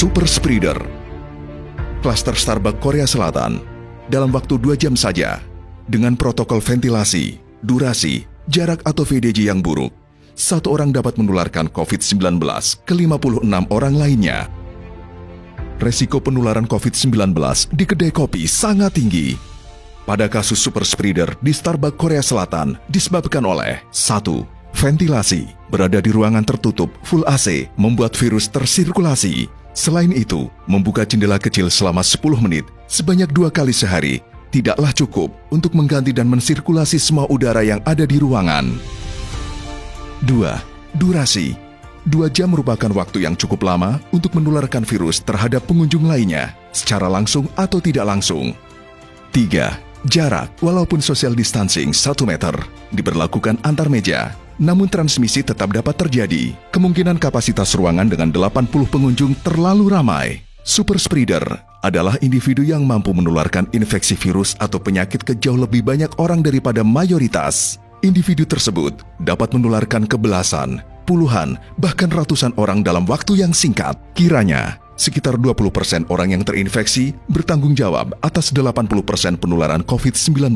Super Spreader. Klaster Starbucks Korea Selatan dalam waktu 2 jam saja, dengan protokol ventilasi, durasi, jarak atau VDJ yang buruk, satu orang dapat menularkan COVID-19 ke 56 orang lainnya. Resiko penularan COVID-19 di kedai kopi sangat tinggi. Pada kasus super spreader di Starbucks Korea Selatan disebabkan oleh 1. Ventilasi, berada di ruangan tertutup full AC membuat virus tersirkulasi. Selain itu, membuka jendela kecil selama 10 menit sebanyak 2 kali sehari tidaklah cukup untuk mengganti dan mensirkulasi semua udara yang ada di ruangan. 2. Durasi, 2 jam merupakan waktu yang cukup lama untuk menularkan virus terhadap pengunjung lainnya, secara langsung atau tidak langsung. 3. Jarak, walaupun social distancing 1 meter, diberlakukan antar meja, namun transmisi tetap dapat terjadi. Kemungkinan kapasitas ruangan dengan 80 pengunjung terlalu ramai. Super spreader adalah individu yang mampu menularkan infeksi virus atau penyakit ke jauh lebih banyak orang daripada mayoritas. Individu tersebut dapat menularkan ke belasan, puluhan, bahkan ratusan orang dalam waktu yang singkat. Kiranya, sekitar 20% orang yang terinfeksi bertanggung jawab atas 80% penularan COVID-19.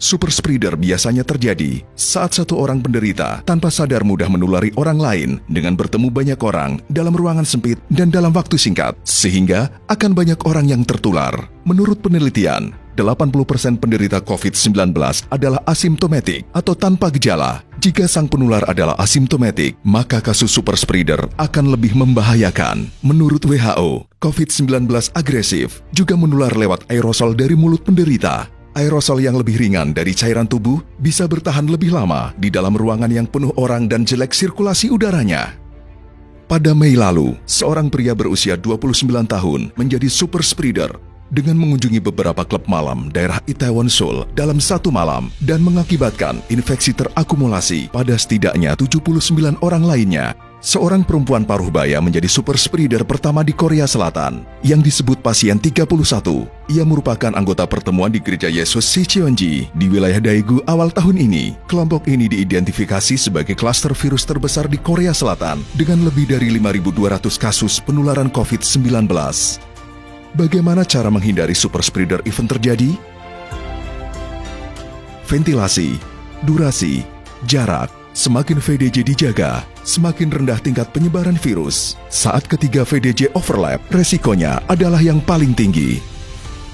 Super spreader biasanya terjadi saat satu orang penderita tanpa sadar mudah menulari orang lain dengan bertemu banyak orang dalam ruangan sempit dan dalam waktu singkat, sehingga akan banyak orang yang tertular. Menurut penelitian, 80% penderita COVID-19 adalah asimptomatik atau tanpa gejala. Jika sang penular adalah asimptomatik, maka kasus super spreader akan lebih membahayakan. Menurut WHO, COVID-19 agresif juga menular lewat aerosol dari mulut penderita. Aerosol yang lebih ringan dari cairan tubuh bisa bertahan lebih lama di dalam ruangan yang penuh orang dan jelek sirkulasi udaranya. Pada Mei lalu, seorang pria berusia 29 tahun menjadi super spreader dengan mengunjungi beberapa klub malam daerah Itaewon, Seoul dalam 1 malam dan mengakibatkan infeksi terakumulasi pada setidaknya 79 orang lainnya. Seorang perempuan paruh baya menjadi super spreader pertama di Korea Selatan yang disebut pasien 31. Ia merupakan anggota pertemuan di Gereja Yesus Sicheonji di wilayah Daegu awal tahun ini. Kelompok ini diidentifikasi sebagai klaster virus terbesar di Korea Selatan dengan lebih dari 5.200 kasus penularan COVID-19. Bagaimana cara menghindari super spreader event terjadi? Ventilasi, durasi, jarak. Semakin VDJ dijaga, semakin rendah tingkat penyebaran virus. Saat ketiga VDJ overlap, resikonya adalah yang paling tinggi.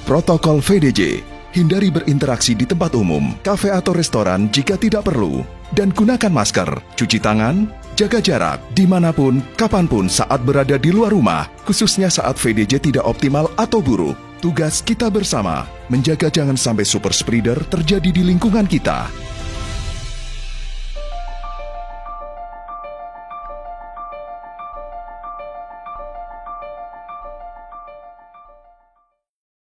Protokol VDJ, hindari berinteraksi di tempat umum, kafe atau restoran jika tidak perlu. Dan gunakan masker, cuci tangan, jaga jarak, dimanapun, kapanpun saat berada di luar rumah, khususnya saat VDJ tidak optimal atau buruk. Tugas kita bersama, menjaga jangan sampai super spreader terjadi di lingkungan kita.